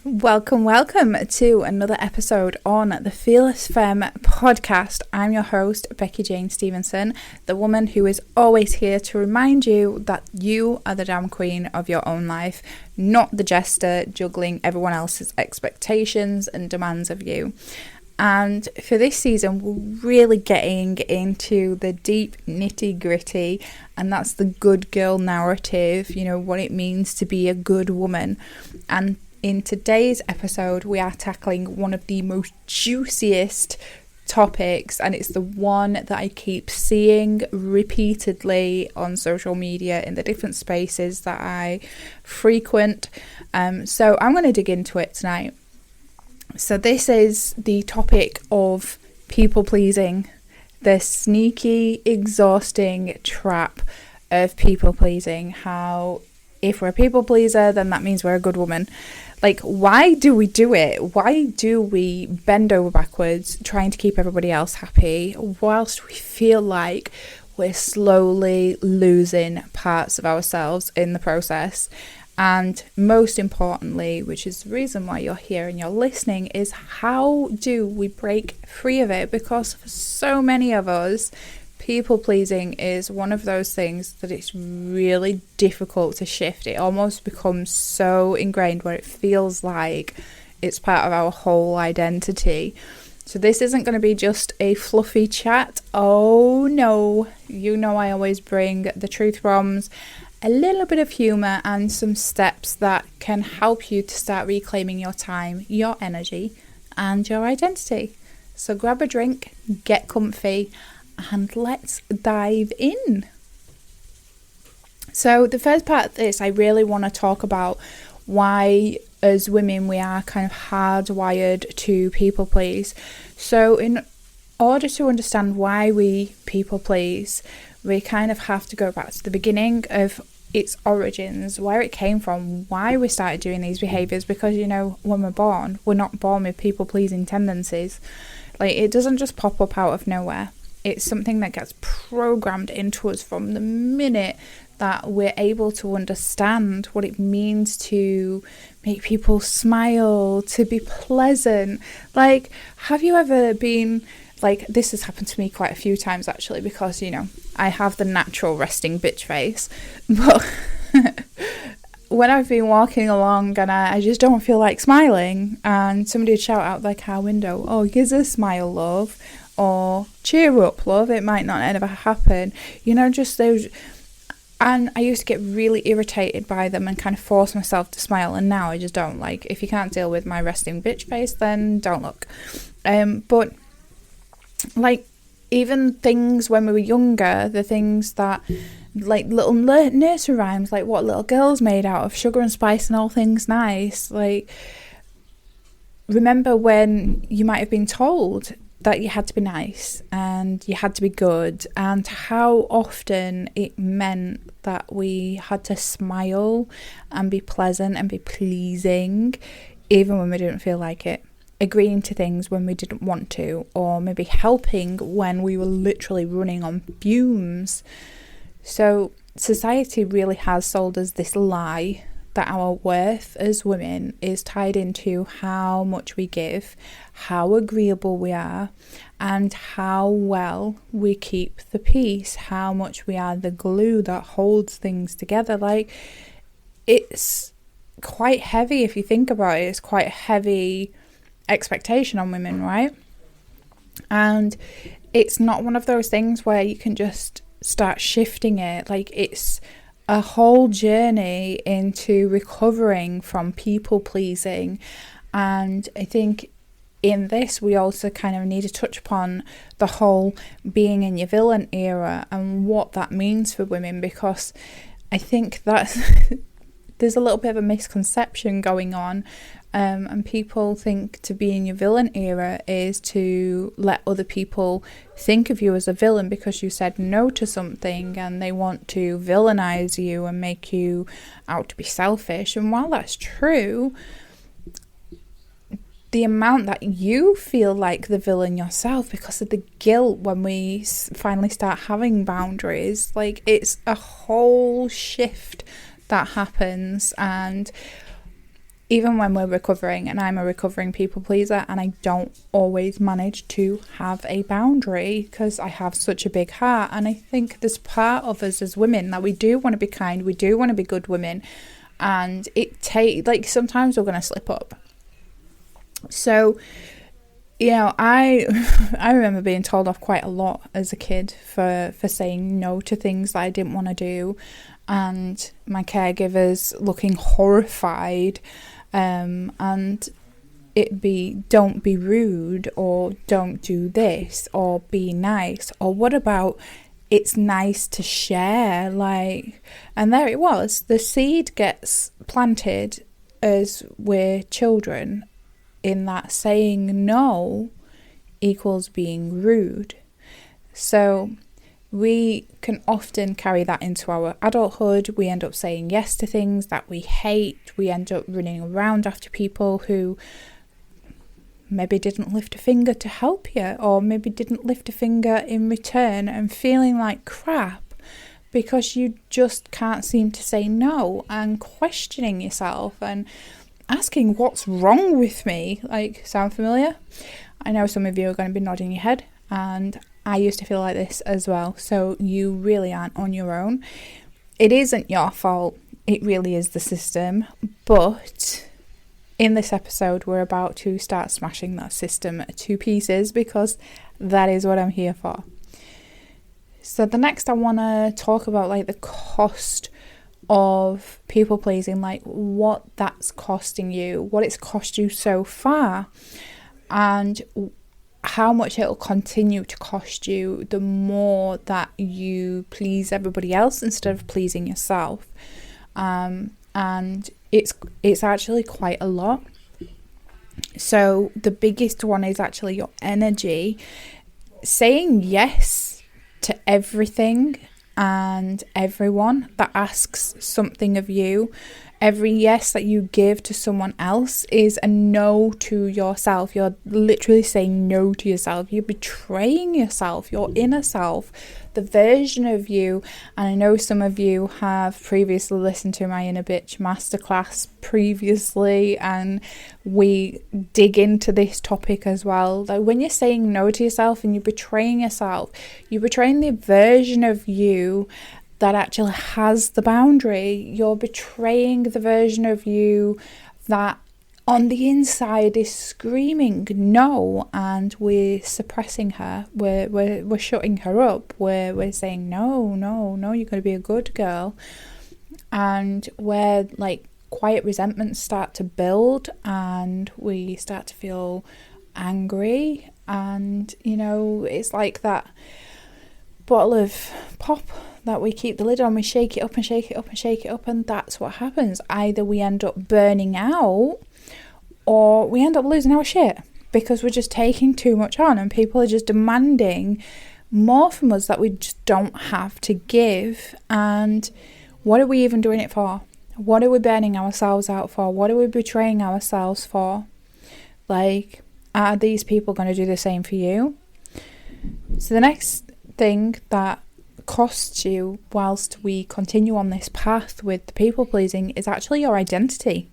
Welcome to another episode on the Fearless Femme podcast. I'm your host, Becky Jane Stevenson, the woman who is always here to remind you that you are the damn queen of your own life, not the jester juggling everyone else's expectations and demands of you. And for this season, we're really getting into the deep nitty gritty, and that's the good girl narrative, what it means to be a good woman. And in today's episode, we are tackling one of the most juiciest topics, and it's the one that I keep seeing repeatedly on social media in the different spaces that I frequent. So I'm going to dig into it tonight. So this is the topic of people pleasing, the sneaky, exhausting trap of people pleasing. How if we're a people pleaser, then that means we're a good woman. Like, why do we do it? Why do we bend over backwards trying to keep everybody else happy whilst we feel like we're slowly losing parts of ourselves in the process? And most importantly, which is the reason why you're here and you're listening, is how do we break free of it? Because for so many of us, people pleasing is one of those things that it's really difficult to shift. It almost becomes so ingrained where it feels like it's part of our whole identity. So this isn't going to be just a fluffy chat. Oh no, I always bring the truth bombs, a little bit of humour, and some steps that can help you to start reclaiming your time, your energy, and your identity. So grab a drink, get comfy, and let's dive in. So the first part of this, I really want to talk about why as women we are kind of hardwired to people please. So in order to understand why we people please, we kind of have to go back to the beginning of its origins, where it came from, why we started doing these behaviours. Because when we're born, we're not born with people pleasing tendencies. Like, it doesn't just pop up out of nowhere. It's something that gets programmed into us from the minute that we're able to understand what it means to make people smile, to be pleasant. Like, have you ever been, like, this has happened to me quite a few times actually, because, I have the natural resting bitch face. But when I've been walking along and I just don't feel like smiling, and somebody would shout out their car window, "Oh, give us a smile, love," or "Cheer up, love, it might not ever happen," just those. And I used to get really irritated by them and kind of force myself to smile, and now I just don't. Like, if you can't deal with my resting bitch face, then don't look. But like, even things when we were younger, the things that, like, little nursery rhymes, like what little girls made out of sugar and spice and all things nice. Like, remember when you might have been told that you had to be nice and you had to be good, and how often it meant that we had to smile and be pleasant and be pleasing even when we didn't feel like it, agreeing to things when we didn't want to, or maybe helping when we were literally running on fumes. So society really has sold us this lie that our worth as women is tied into how much we give, how agreeable we are, and how well we keep the peace, how much we are the glue that holds things together. Like, it's quite heavy if you think about it. It's quite a heavy expectation on women, right? And it's not one of those things where you can just start shifting it. Like, it's a whole journey into recovering from people pleasing. And I think in this we also kind of need to touch upon the whole being in your villain era and what that means for women, because I think that there's a little bit of a misconception going on, and people think to be in your villain era is to let other people think of you as a villain because you said no to something, and they want to villainize you and make you out to be selfish. And while that's true, the amount that you feel like the villain yourself because of the guilt when we finally start having boundaries, like, it's a whole shift that happens. And even when we're recovering, and I'm a recovering people pleaser, and I don't always manage to have a boundary because I have such a big heart. And I think there's part of us as women that we do want to be kind, we do want to be good women, and sometimes we're going to slip up. So, I remember being told off quite a lot as a kid for saying no to things that I didn't want to do, and my caregivers looking horrified, and it'd be, don't be rude, or don't do this, or be nice, or what about it's nice to share, and there it was. The seed gets planted as we're children, in that saying no equals being rude. So we can often carry that into our adulthood. We end up saying yes to things that we hate. We end up running around after people who maybe didn't lift a finger to help you, or maybe didn't lift a finger in return, and feeling like crap because you just can't seem to say no, and questioning yourself and asking what's wrong with me. Sound familiar? I know some of you are going to be nodding your head, and I used to feel like this as well. So you really aren't on your own. It isn't your fault. It really is the system. But in this episode, we're about to start smashing that system to pieces, because that is what I'm here for. So the next I want to talk about the cost of people pleasing, what that's costing you, what it's cost you so far, and how much it'll continue to cost you the more that you please everybody else instead of pleasing yourself. And it's actually quite a lot. So the biggest one is actually your energy. Saying yes to everything and everyone that asks something of you. Every yes that you give to someone else is a no to yourself. You're literally saying no to yourself. You're betraying yourself, your inner self, the version of you. And I know some of you have previously listened to my Inner Bitch masterclass previously, and we dig into this topic as well. When you're saying no to yourself and you're betraying yourself, you're betraying the version of you that actually has the boundary. You're betraying the version of you that on the inside is screaming no, and we're suppressing her. We're shutting her up. We're saying no, you're going to be a good girl. And where quiet resentments start to build, and we start to feel angry, and it's like that bottle of pop that we keep the lid on, we shake it up and shake it up and shake it up, and that's what happens. Either we end up burning out, or we end up losing our shit because we're just taking too much on, and people are just demanding more from us that we just don't have to give. And what are we even doing it for? What are we burning ourselves out for? What are we betraying ourselves for? Are these people going to do the same for you? So the next thing that costs you whilst we continue on this path with the people pleasing is actually your identity.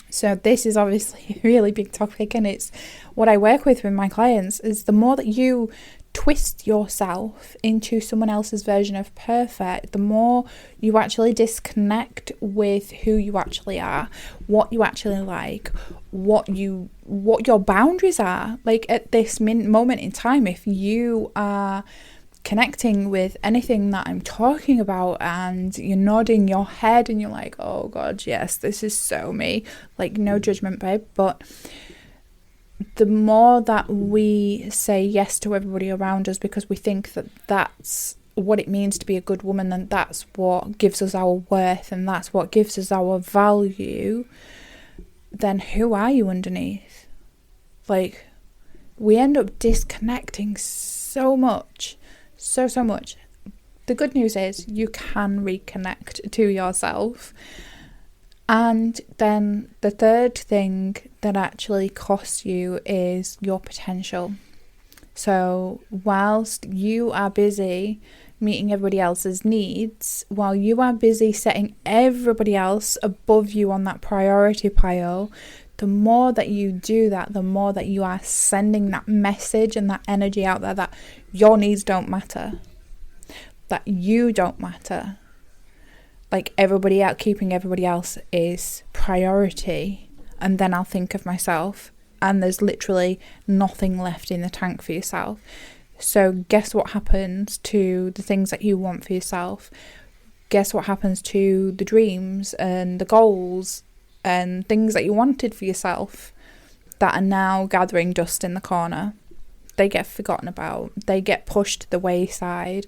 So this is obviously a really big topic, and it's what I work with my clients, is the more that you twist yourself into someone else's version of perfect, the more you actually disconnect with who you actually are, what you actually like, what your boundaries are. At this moment in time, if you are connecting with anything that I'm talking about and you're nodding your head and you're like, oh God, yes, this is so me, no judgment, babe, but the more that we say yes to everybody around us because we think that that's what it means to be a good woman, then that's what gives us our worth and that's what gives us our value, then who are you underneath? We end up disconnecting so much. So much. The good news is you can reconnect to yourself. And then the third thing that actually costs you is your potential. So whilst you are busy meeting everybody else's needs, while you are busy setting everybody else above you on that priority pile, the more that you do that, the more that you are sending that message and that energy out there that your needs don't matter, that you don't matter. Like everybody else, keeping everybody else is priority, and then I'll think of myself, and there's literally nothing left in the tank for yourself. So guess what happens to the things that you want for yourself? Guess what happens to the dreams and the goals and things that you wanted for yourself that are now gathering dust in the corner? They get forgotten about. They get pushed to the wayside.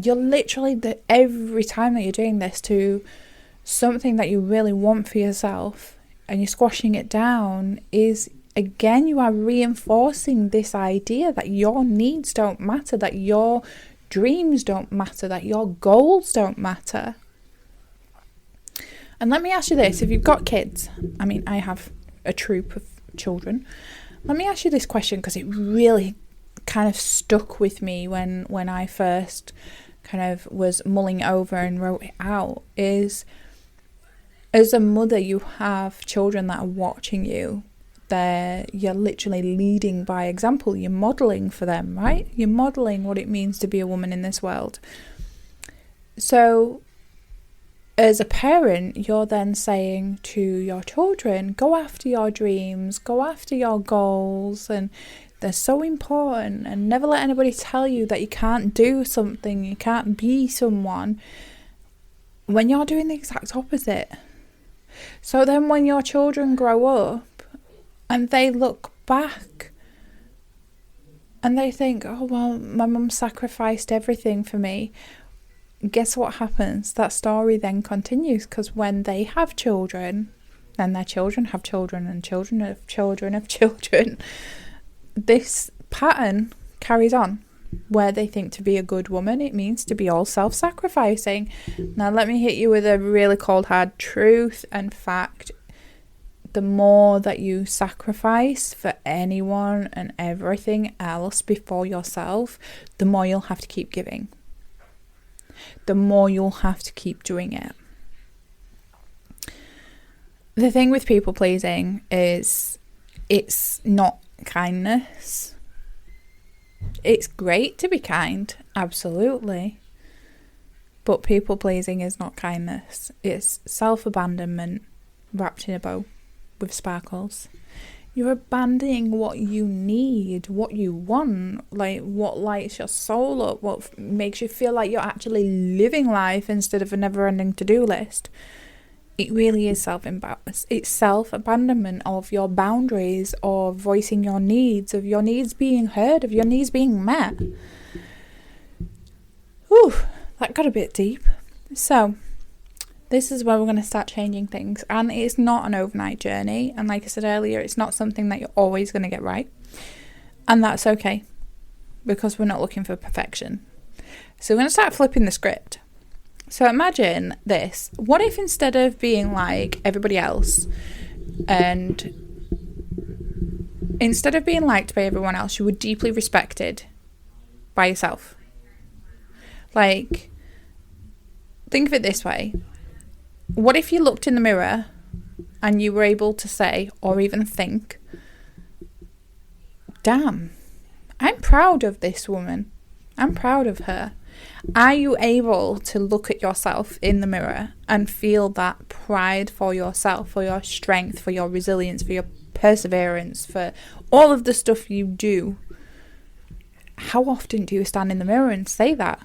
You're literally, every time that you're doing this to something that you really want for yourself and you're squashing it down, is again, you are reinforcing this idea that your needs don't matter, that your dreams don't matter, that your goals don't matter. And let me ask you this, if you've got kids, I mean, I have a troop of children. Let me ask you this question, because it really kind of stuck with me when I first kind of was mulling over and wrote it out, is as a mother, you have children that are watching you. You're literally leading by example. You're modelling for them, right? You're modelling what it means to be a woman in this world. So as a parent, you're then saying to your children, go after your dreams, go after your goals, and they're so important, and never let anybody tell you that you can't do something, you can't be someone, when you're doing the exact opposite. So then when your children grow up and they look back and they think, oh, well, my mum sacrificed everything for me, guess what happens? That story then continues, because when they have children, then their children have children, and children of children of children, this pattern carries on, where they think to be a good woman, it means to be all self-sacrificing. Now, let me hit you with a really cold, hard truth and fact. The more that you sacrifice for anyone and everything else before yourself, the more you'll have to keep giving. The more you'll have to keep doing it. The thing with people pleasing is it's not kindness. It's great to be kind, absolutely. But people pleasing is not kindness. It's self-abandonment wrapped in a bow with sparkles. You're abandoning what you need, what you want, like what lights your soul up, what makes you feel like you're actually living life instead of a never-ending to-do list. It really is it's self-abandonment of your boundaries, of voicing your needs, of your needs being heard, of your needs being met. Whew, that got a bit deep. So this is where we're going to start changing things, and it's not an overnight journey, and like I said earlier, it's not something that you're always going to get right, and that's okay, because we're not looking for perfection. So we're going to start flipping the script. So imagine this. What if instead of being like everybody else, and instead of being liked by everyone else, you were deeply respected by yourself? Like, think of it this way. What if you looked in the mirror and you were able to say, or even think, damn, I'm proud of this woman. I'm proud of her. Are you able to look at yourself in the mirror and feel that pride for yourself, for your strength, for your resilience, for your perseverance, for all of the stuff you do? How often do you stand in the mirror and say that?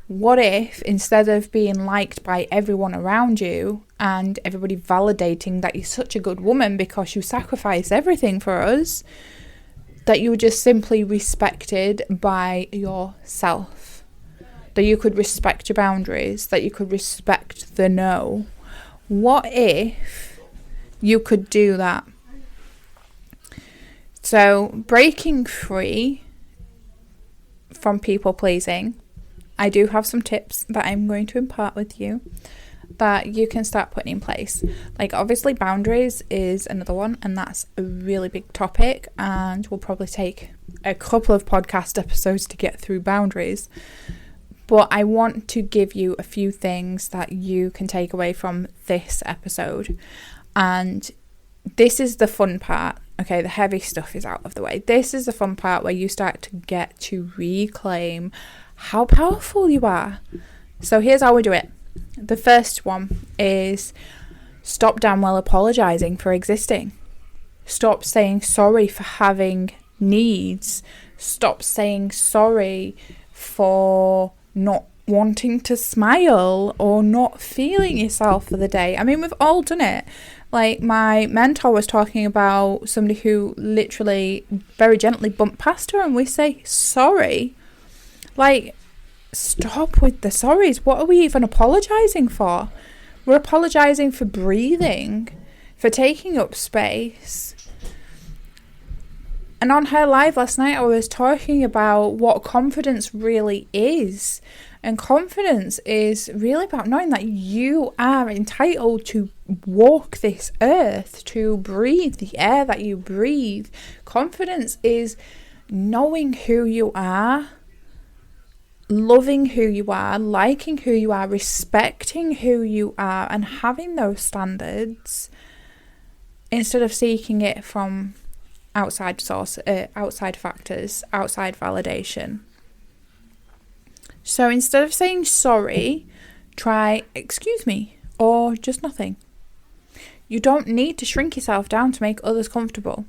What if instead of being liked by everyone around you and everybody validating that you're such a good woman because you sacrifice everything for us, that you were just simply respected by yourself? That you could respect your boundaries, that you could respect the no. What if you could do that? So, breaking free from people pleasing, I do have some tips that I'm going to impart with you that you can start putting in place. Like, obviously boundaries is another one, and that's a really big topic, and will probably take a couple of podcast episodes to get through boundaries. But I want to give you a few things that you can take away from this episode. And this is the fun part. Okay, the heavy stuff is out of the way. This is the fun part where you start to get to reclaim how powerful you are. So here's how we do it. The first one is stop damn well apologising for existing. Stop saying sorry for having needs. Stop saying sorry for not wanting to smile or not feeling yourself for the day. I mean, we've all done it. Like, my mentor was talking about somebody who literally very gently bumped past her, and we say sorry. Like, stop with the sorries. What are we even apologising for? We're apologising for breathing, for taking up space. And on her live last night, I was talking about what confidence really is. And confidence is really about knowing that you are entitled to walk this earth, to breathe the air that you breathe. Confidence is knowing who you are, loving who you are, liking who you are, respecting who you are, and having those standards instead of seeking it from outside factors, outside validation. So instead of saying sorry, try excuse me or just nothing. You don't need to shrink yourself down to make others comfortable.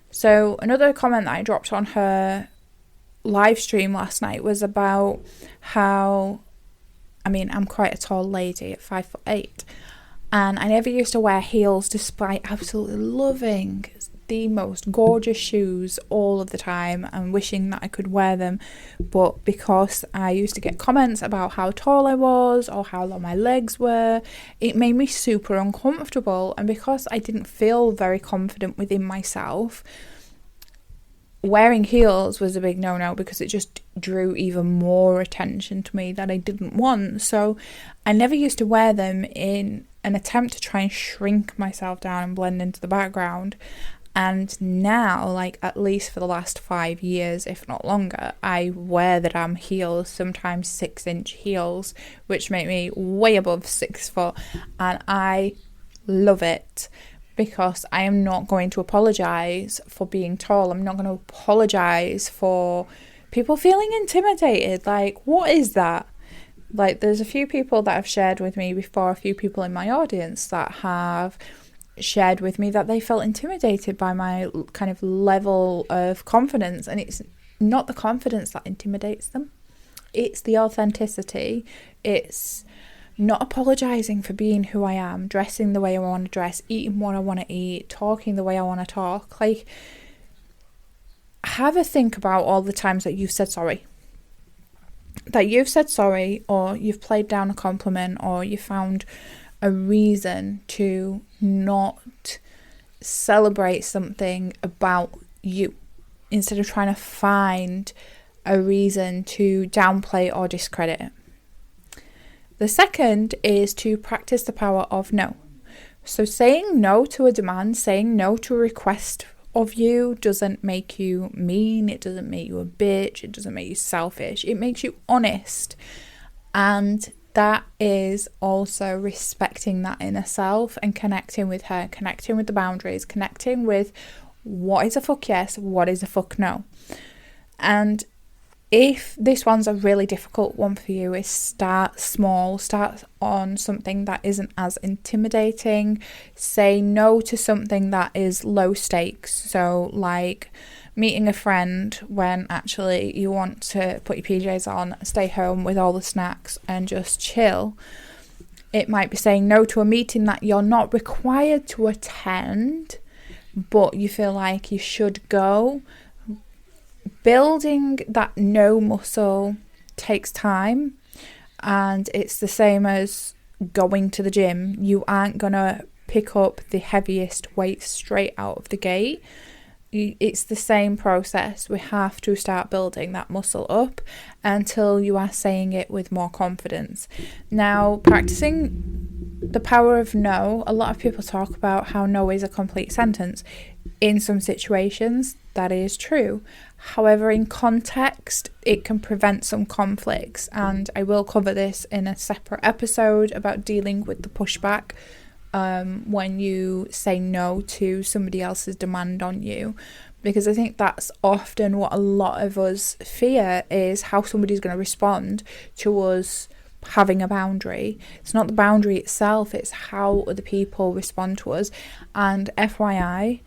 So another comment that I dropped on her live stream last night was about how, I mean, I'm quite a tall lady at 5'8", and I never used to wear heels despite absolutely loving the most gorgeous shoes all of the time and wishing that I could wear them, but because I used to get comments about how tall I was or how long my legs were, it made me super uncomfortable. And because I didn't feel very confident within myself, wearing heels was a big no-no because it just drew even more attention to me that I didn't want. So I never used to wear them in an attempt to try and shrink myself down and blend into the background. And now, like, at least for the last 5 years, if not longer, I wear the damn heels, sometimes 6-inch heels, which make me way above 6 foot. And I love it because I am not going to apologise for being tall. I'm not going to apologise for people feeling intimidated. Like, what is that? Like, there's a few people that have shared with me before, a few people in my audience that have shared with me that they felt intimidated by my kind of level of confidence, and it's not the confidence that intimidates them, it's the authenticity. It's not apologizing for being who I am, dressing the way I want to dress, eating what I want to eat, talking the way I want to talk. Like, have a think about all the times that you've said sorry, or you've played down a compliment, or you found a reason to not celebrate something about you instead of trying to find a reason to downplay or discredit it. The second is to practice the power of no. So saying no to a demand, saying no to a request of you doesn't make you mean, it doesn't make you a bitch, it doesn't make you selfish, it makes you honest. And that is also respecting that inner self and connecting with her, connecting with the boundaries, connecting with what is a fuck yes, what is a fuck no. And if this one's a really difficult one for you, is start small, start on something that isn't as intimidating. Say no to something that is low stakes. So like meeting a friend when actually you want to put your PJs on, stay home with all the snacks and just chill. It might be saying no to a meeting that you're not required to attend, but you feel like you should go. Building that no muscle takes time, and it's the same as going to the gym. You aren't going to pick up the heaviest weight straight out of the gate. It's the same process. We have to start building that muscle up until you are saying it with more confidence. Now, practicing the power of no. A lot of people talk about how no is a complete sentence. In some situations, that is true. However, in context, it can prevent some conflicts, and I will cover this in a separate episode about dealing with the pushback when you say no to somebody else's demand on you, because I think that's often what a lot of us fear, is how somebody's going to respond to us having a boundary. It's not the boundary itself, it's how other people respond to us. And FYI,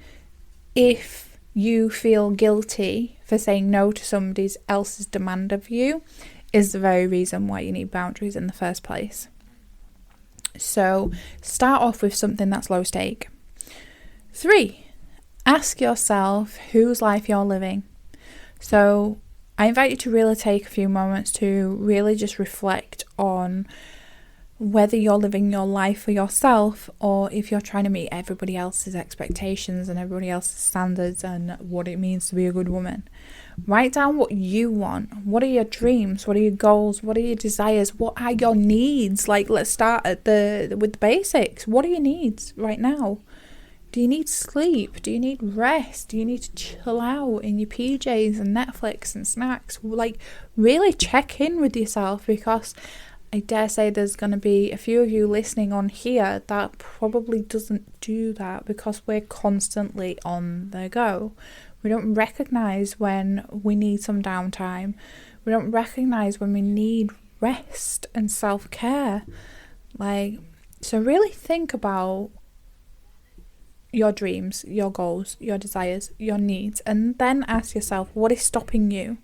if you feel guilty for saying no to somebody else's demand of you, is the very reason why you need boundaries in the first place. So start off with something that's low stake. 3, ask yourself whose life you're living. So I invite you to really take a few moments to really just reflect on whether you're living your life for yourself, or if you're trying to meet everybody else's expectations and everybody else's standards and what it means to be a good woman. Write down what you want. What are your dreams? What are your goals? What are your desires? What are your needs? Like, let's start with the basics. What are your needs right now? Do you need sleep? Do you need rest? Do you need to chill out in your PJs and Netflix and snacks? Like, really check in with yourself, because I dare say there's going to be a few of you listening on here that probably doesn't do that, because we're constantly on the go. We don't recognise when we need some downtime. We don't recognise when we need rest and self-care. So really think about your dreams, your goals, your desires, your needs, and then ask yourself, what is stopping you?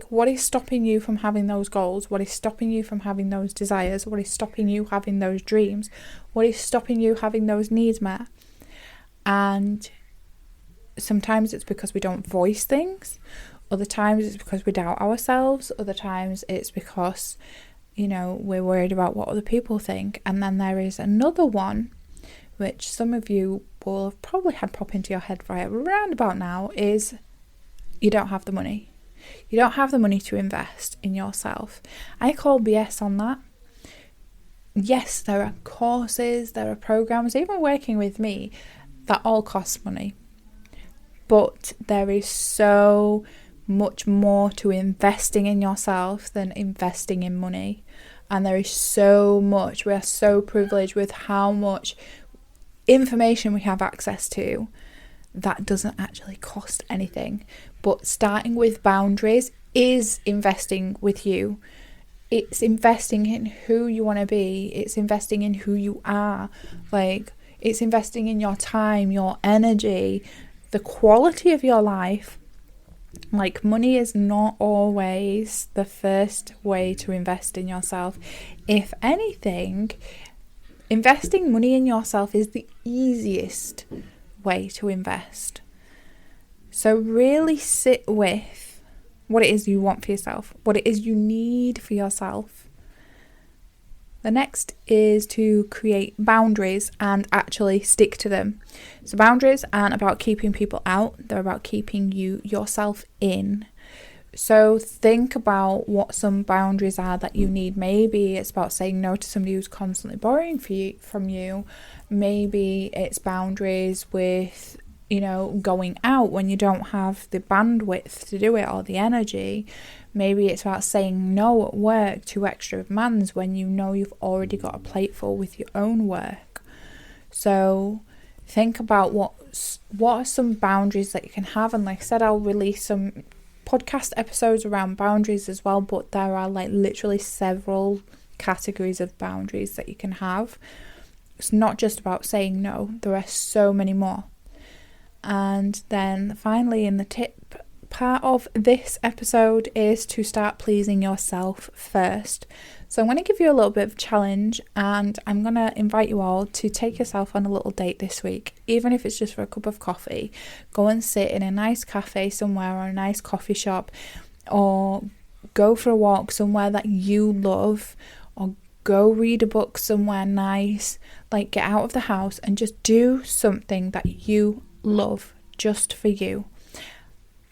What is stopping you from having those goals? What is stopping you from having those desires? What is stopping you having those dreams? What is stopping you having those needs met? And sometimes it's because we don't voice things. Other times it's because we doubt ourselves. Other times it's because, we're worried about what other people think. And then there is another one, which some of you will have probably had pop into your head right around about now, is you don't have the money. You don't have the money to invest in yourself. I call BS on that. Yes, there are courses, there are programs, even working with me, that all cost money. But there is so much more to investing in yourself than investing in money. And there is so much, we are so privileged with how much information we have access to that doesn't actually cost anything. But starting with boundaries is investing with you. It's investing in who you want to be. It's investing in who you are. It's investing in your time, your energy, the quality of your life. Money is not always the first way to invest in yourself. If anything, investing money in yourself is the easiest way to invest. So really sit with what it is you want for yourself, what it is you need for yourself. The next is to create boundaries and actually stick to them. So boundaries aren't about keeping people out, they're about keeping yourself in. So think about what some boundaries are that you need. Maybe it's about saying no to somebody who's constantly borrowing from you. Maybe it's boundaries with, going out when you don't have the bandwidth to do it or the energy. Maybe it's about saying no at work to extra demands when you've already got a plate full with your own work. So think about what are some boundaries that you can have. And like I said, I'll release some podcast episodes around boundaries as well, but there are literally several categories of boundaries that you can have. It's not just about saying no, there are so many more. And then finally, in the tip part of this episode is to start pleasing yourself first. So I'm going to give you a little bit of a challenge, and I'm going to invite you all to take yourself on a little date this week, even if it's just for a cup of coffee. Go and sit in a nice cafe somewhere, or a nice coffee shop, or go for a walk somewhere that you love, or go read a book somewhere nice. Get out of the house and just do something that you love just for you.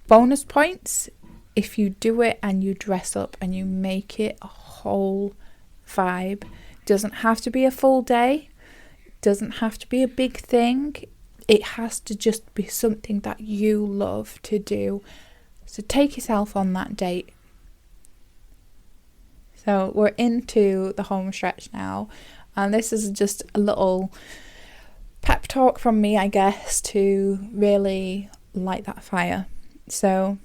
Bonus points if you do it and you dress up and you make it a whole vibe. Doesn't have to be a full day. Doesn't have to be a big thing. It has to just be something that you love to do. So take yourself on that date. So we're into the home stretch now, and this is just a little pep talk from me, I guess, to really light that fire. So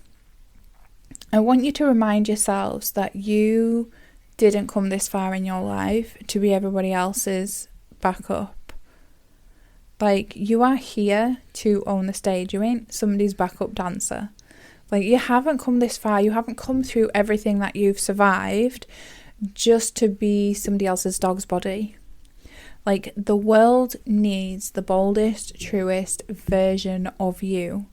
I want you to remind yourselves that you didn't come this far in your life to be everybody else's backup. Like, you are here to own the stage. You ain't somebody's backup dancer. Like, you haven't come this far. You haven't come through everything that you've survived just to be somebody else's dog's body. Like, the world needs the boldest, truest version of you.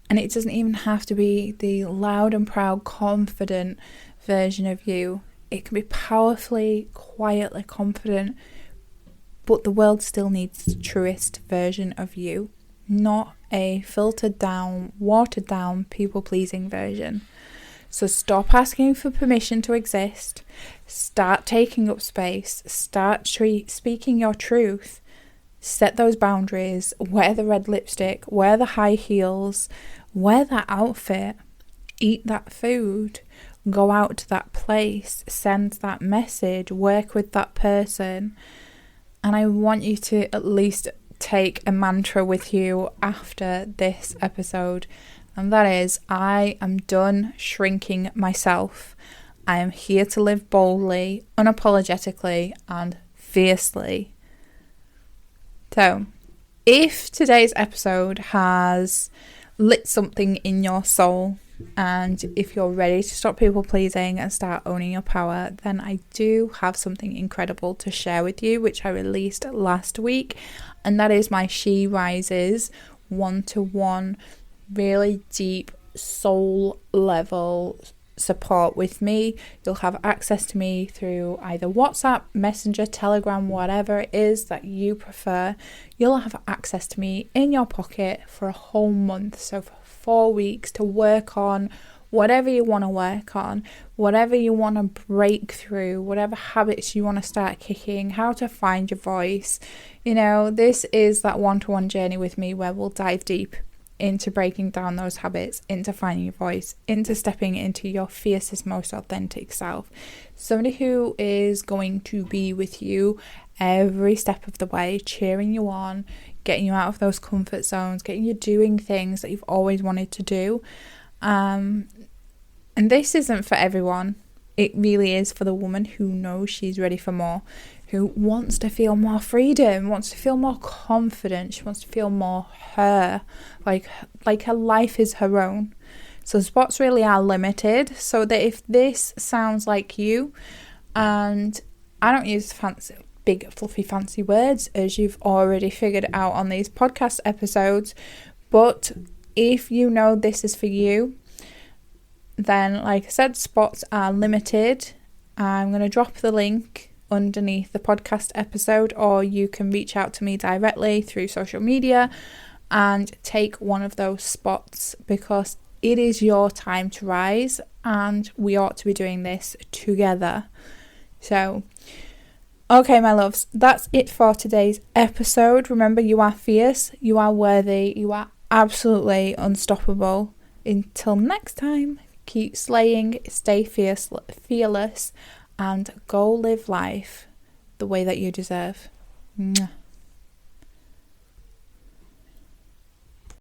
And it doesn't even have to be the loud and proud, confident version of you. It can be powerfully, quietly confident. But the world still needs the truest version of you. Not a filtered down, watered down, people-pleasing version. So stop asking for permission to exist. Start taking up space. Start speaking your truth. Set those boundaries. Wear the red lipstick. Wear the high heels. Wear that outfit. Eat that food. Go out to that place. Send that message. Work with that person. And I want you to at least take a mantra with you after this episode, and that is, I am done shrinking myself. I am here to live boldly, unapologetically, and fiercely. So, if today's episode has lit something in your soul, and if you're ready to stop people pleasing and start owning your power, then I do have something incredible to share with you, which I released last week, and that is my She Rises one-to-one, really deep soul level support with me. You'll have access to me through either WhatsApp, Messenger, Telegram, whatever it is that you prefer. You'll have access to me in your pocket for a whole month, so for 4 weeks, to work on whatever you want to work on, whatever you want to break through, whatever habits you want to start kicking, how to find your voice. You know, this is that one-to-one journey with me where we'll dive deep into breaking down those habits, into finding your voice, into stepping into your fiercest, most authentic self. Somebody who is going to be with you every step of the way, cheering you on, getting you out of those comfort zones, getting you doing things that you've always wanted to do. And this isn't for everyone. It really is for the woman who knows she's ready for more, who wants to feel more freedom, wants to feel more confident, she wants to feel more her, like her life is her own. So spots really are limited, so that if this sounds like you, and I don't use fancy, big fluffy fancy words, as you've already figured out on these podcast episodes, but if you know this is for you, then like I said, spots are limited. I'm going to drop the link underneath the podcast episode, or you can reach out to me directly through social media and take one of those spots, because it is your time to rise and we ought to be doing this together. So, okay, my loves, that's it for today's episode. Remember, you are fierce, you are worthy, you are absolutely unstoppable. Until next time, keep slaying, stay fearless, and go live life the way that you deserve. Mwah.